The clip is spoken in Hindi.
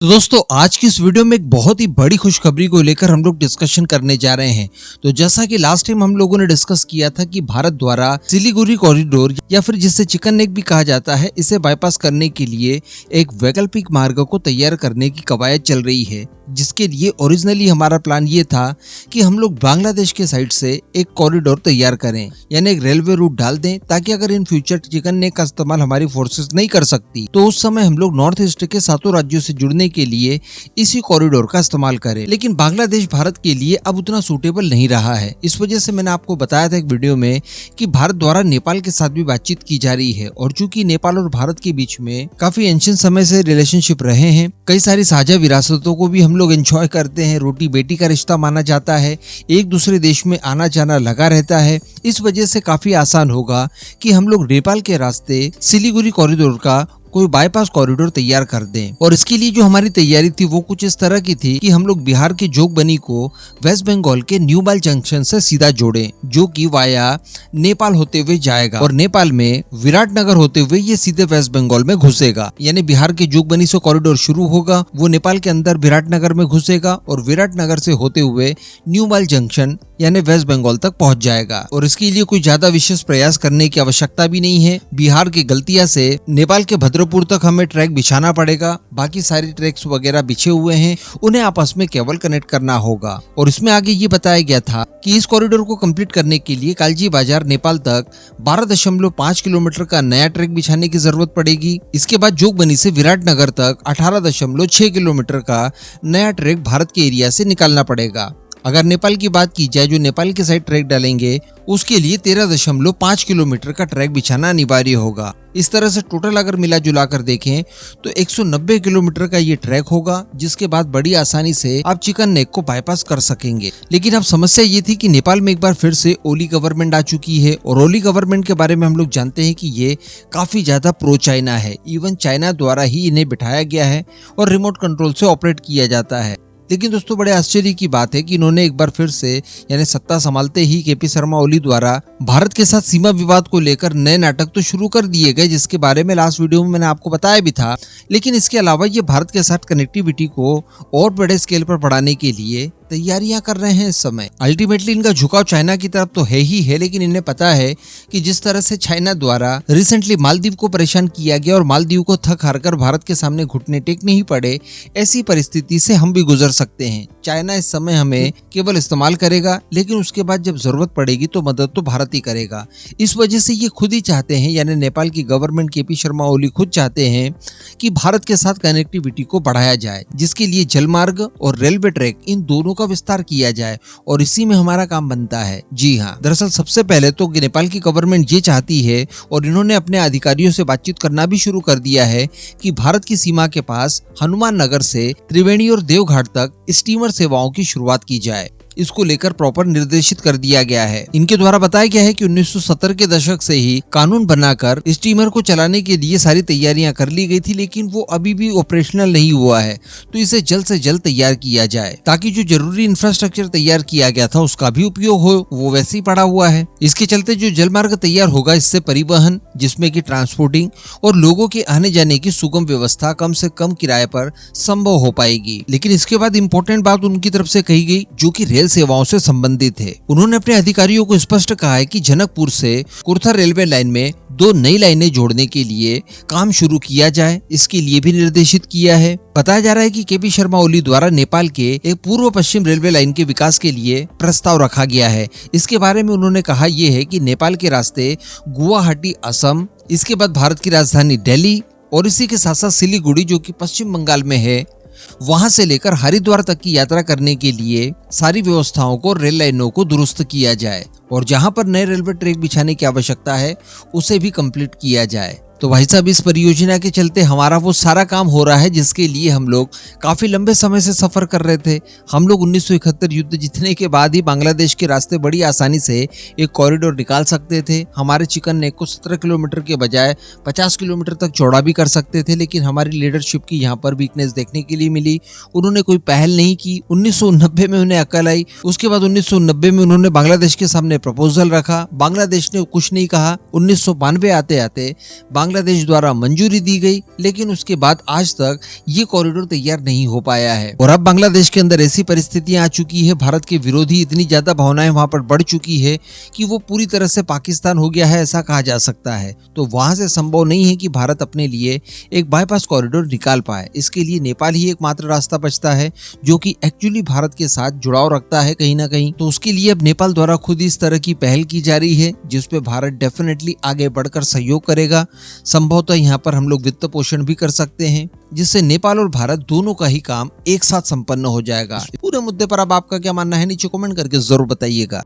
तो दोस्तों आज की इस वीडियो में एक बहुत ही बड़ी खुशखबरी को लेकर हम लोग डिस्कशन करने जा रहे हैं। तो जैसा कि लास्ट टाइम हम लोगों ने डिस्कस किया था कि भारत द्वारा सिलीगुड़ी कॉरिडोर या फिर जिसे चिकन नेक भी कहा जाता है, इसे बाईपास करने के लिए एक वैकल्पिक मार्ग को तैयार करने की कवायद चल रही है, जिसके लिए ओरिजिनली हमारा प्लान ये था कि हम लोग बांग्लादेश के साइड से एक कॉरिडोर तैयार करें, यानी एक रेलवे रूट डाल दें, ताकि अगर इन फ्यूचर चिकन नेक का इस्तेमाल हमारी फोर्सेस नहीं कर सकती तो उस समय हम लोग नॉर्थ ईस्ट के 7 राज्यों से जुड़ने के लिए इसी कॉरिडोर का इस्तेमाल करें। लेकिन बांग्लादेश भारत के लिए अब उतना सूटेबल नहीं रहा है। इस वजह से मैंने आपको बताया था एक वीडियो में कि भारत द्वारा नेपाल के साथ भी बातचीत की जा रही है, और चूंकि नेपाल और भारत के बीच में काफी एंशिएंट समय से रिलेशनशिप रहे हैं, कई सारी साझा विरासतों को भी हम लोग एंजॉय करते हैं, रोटी बेटी का रिश्ता माना जाता है, एक दूसरे देश में आना जाना लगा रहता है। इस वजह से काफी आसान होगा कि हम लोग नेपाल के रास्ते सिलीगुड़ी कॉरिडोर का कोई बाईपास कॉरिडोर तैयार कर दें। और इसके लिए जो हमारी तैयारी थी वो कुछ इस तरह की थी कि हम लोग बिहार के जोगबनी को वेस्ट बंगाल के न्यू माइल जंक्शन से सीधा जोड़ें, जो कि वाया नेपाल होते हुए जाएगा, और नेपाल में विराटनगर होते हुए ये सीधे वेस्ट बंगाल में घुसेगा। यानी बिहार के जोगबनी से कॉरिडोर शुरू होगा, वो नेपाल के अंदर विराटनगर में घुसेगा और विराटनगर से होते हुए न्यू माइल जंक्शन यानी वेस्ट बंगाल तक पहुंच जाएगा। और इसके लिए कोई ज्यादा विशेष प्रयास करने की आवश्यकता भी नहीं है। बिहार की गलतिया से नेपाल के भद्रपुर तक हमें ट्रैक बिछाना पड़ेगा, बाकी सारे ट्रैक्स वगैरह बिछे हुए हैं, उन्हें आपस में केवल कनेक्ट करना होगा। और इसमें आगे ये बताया गया था कि इस कॉरिडोर को कंप्लीट करने के लिए कालजी बाजार नेपाल तक 12.5 किलोमीटर का नया ट्रैक बिछाने की जरूरत पड़ेगी। इसके बाद जोगबनी से विराटनगर तक 18.6 किलोमीटर का नया ट्रैक भारत के एरिया से निकालना पड़ेगा। अगर नेपाल की बात की जाए, जो नेपाल के साइड ट्रैक डालेंगे उसके लिए 13.5 किलोमीटर का ट्रैक बिछाना अनिवार्य होगा। इस तरह से टोटल अगर मिला जुला कर देखें तो 190 किलोमीटर का ये ट्रैक होगा, जिसके बाद बड़ी आसानी से आप चिकन नेक को बाईपास कर सकेंगे। लेकिन अब समस्या ये थी कि नेपाल में एक बार फिर से ओली गवर्नमेंट आ चुकी है, और ओली गवर्नमेंट के बारे में हम लोग जानते हैं कि ये काफी ज्यादा प्रो चाइना है। इवन चाइना द्वारा ही इन्हें बिठाया गया है और रिमोट कंट्रोल से ऑपरेट किया जाता है। लेकिन दोस्तों बड़े आश्चर्य की बात है कि इन्होंने एक बार फिर से यानी सत्ता संभालते ही केपी शर्मा ओली द्वारा भारत के साथ सीमा विवाद को लेकर नए नाटक तो शुरू कर दिए गए, जिसके बारे में लास्ट वीडियो में मैंने आपको बताया भी था। लेकिन इसके अलावा ये भारत के साथ कनेक्टिविटी को और बड़े स्केल पर बढ़ाने के लिए तैयारियां कर रहे हैं इस समय। अल्टीमेटली इनका झुकाव चाइना की तरफ तो है ही है, लेकिन इन्हें पता है कि जिस तरह से चाइना द्वारा रिसेंटली मालदीव को परेशान किया गया और मालदीव को थक हार कर भारत के सामने घुटने टेकने ही पड़े, ऐसी परिस्थिति से हम भी गुजर सकते हैं। चाइना इस समय हमें केवल इस्तेमाल करेगा, लेकिन उसके बाद जब जरूरत पड़ेगी तो मदद तो भारत ही करेगा। इस वजह से ये खुद ही चाहते हैं, यानी नेपाल की गवर्नमेंट केपी शर्मा ओली खुद चाहते हैं कि भारत के साथ कनेक्टिविटी को बढ़ाया जाए, जिसके लिए जलमार्ग और रेलवे ट्रैक इन दोनों का विस्तार किया जाए, और इसी में हमारा काम बनता है। जी हाँ, दरअसल सबसे पहले तो नेपाल की गवर्नमेंट ये चाहती है, और इन्होंने अपने अधिकारियों से बातचीत करना भी शुरू कर दिया है, कि भारत की सीमा के पास हनुमान नगर से त्रिवेणी और देवघाट तक स्टीमर सेवाओं की शुरुआत की जाए। इसको लेकर प्रॉपर निर्देशित कर दिया गया है। इनके द्वारा बताया गया है कि 1970 के दशक से ही कानून बनाकर स्टीमर को चलाने के लिए सारी तैयारियां कर ली गई थी, लेकिन वो अभी भी ऑपरेशनल नहीं हुआ है। तो इसे जल्द से जल्द तैयार किया जाए, ताकि जो जरूरी इंफ्रास्ट्रक्चर तैयार किया गया था उसका भी उपयोग हो, वो वैसे ही पड़ा हुआ है। इसके चलते जो जलमार्ग तैयार होगा, इससे परिवहन, जिसमें कि ट्रांसपोर्टिंग और लोगों के आने जाने की सुगम व्यवस्था कम से कम किराए पर संभव हो पाएगी। लेकिन इसके बाद इम्पोर्टेंट बात उनकी तरफ से कही गई, जो कि रेल सेवाओं से संबंधित है। उन्होंने अपने अधिकारियों को स्पष्ट कहा है कि जनकपुर से कुर्था रेलवे लाइन में 2 नई लाइनें जोड़ने के लिए काम शुरू किया जाए, इसके लिए भी निर्देशित किया है। बताया जा रहा है कि केपी शर्मा ओली द्वारा नेपाल के एक पूर्व पश्चिम रेलवे लाइन के विकास के लिए प्रस्ताव रखा गया है। इसके बारे में उन्होंने कहा यह है कि नेपाल के रास्ते गुवाहाटी असम, इसके बाद भारत की राजधानी दिल्ली, और इसी के साथ साथ सिलीगुड़ी जो कि पश्चिम बंगाल में है, वहां से लेकर हरिद्वार तक की यात्रा करने के लिए सारी व्यवस्थाओं को, रेल लाइनों को दुरुस्त किया जाए, और जहां पर नए रेलवे ट्रैक बिछाने की आवश्यकता है उसे भी कंप्लीट किया जाए। तो भाई साहब, इस परियोजना के चलते हमारा वो सारा काम हो रहा है जिसके लिए हम लोग काफी लंबे समय से सफर कर रहे थे। हम लोग 1971 युद्ध जीतने के बाद ही बांग्लादेश के रास्ते बड़ी आसानी से एक कॉरिडोर निकाल सकते थे। हमारे चिकन नेक को 17 किलोमीटर के बजाय 50 किलोमीटर तक चौड़ा भी कर सकते थे, लेकिन हमारी लीडरशिप की यहाँ पर वीकनेस देखने के लिए मिली। उन्होंने कोई पहल नहीं की। 1990 में उन्हें अकल आई। उसके बाद 1990 में उन्होंने बांग्लादेश के सामने प्रपोजल रखा। बांग्लादेश ने कुछ नहीं कहा। 1992 आते आते बांग्लादेश द्वारा मंजूरी दी गई, लेकिन उसके बाद आज तक ये कॉरिडोर तैयार नहीं हो पाया है। और अब बांग्लादेश के अंदर ऐसी परिस्थितियां आ चुकी है, भारत के विरोधी इतनी ज्यादा भावनाएं वहां पर बढ़ चुकी है कि वो पूरी तरह से पाकिस्तान हो गया है, ऐसा कहा जा सकता है। तो वहां से संभव नहीं है कि भारत अपने लिए एक बाईपास कॉरिडोर निकाल पाए। इसके लिए नेपाल ही एकमात्र रास्ता बचता है, जो कि एक्चुअली भारत के साथ जुड़ाव रखता है कहीं ना कहीं। तो उसके लिए अब नेपाल द्वारा खुद इस तरह की पहल की जा रही है, जिसपे भारत डेफिनेटली आगे बढ़कर सहयोग करेगा। संभवतः यहाँ पर हम लोग वित्त पोषण भी कर सकते हैं, जिससे नेपाल और भारत दोनों का ही काम एक साथ संपन्न हो जाएगा। पूरे मुद्दे पर अब आपका क्या मानना है, नीचे कमेंट करके जरूर बताइएगा।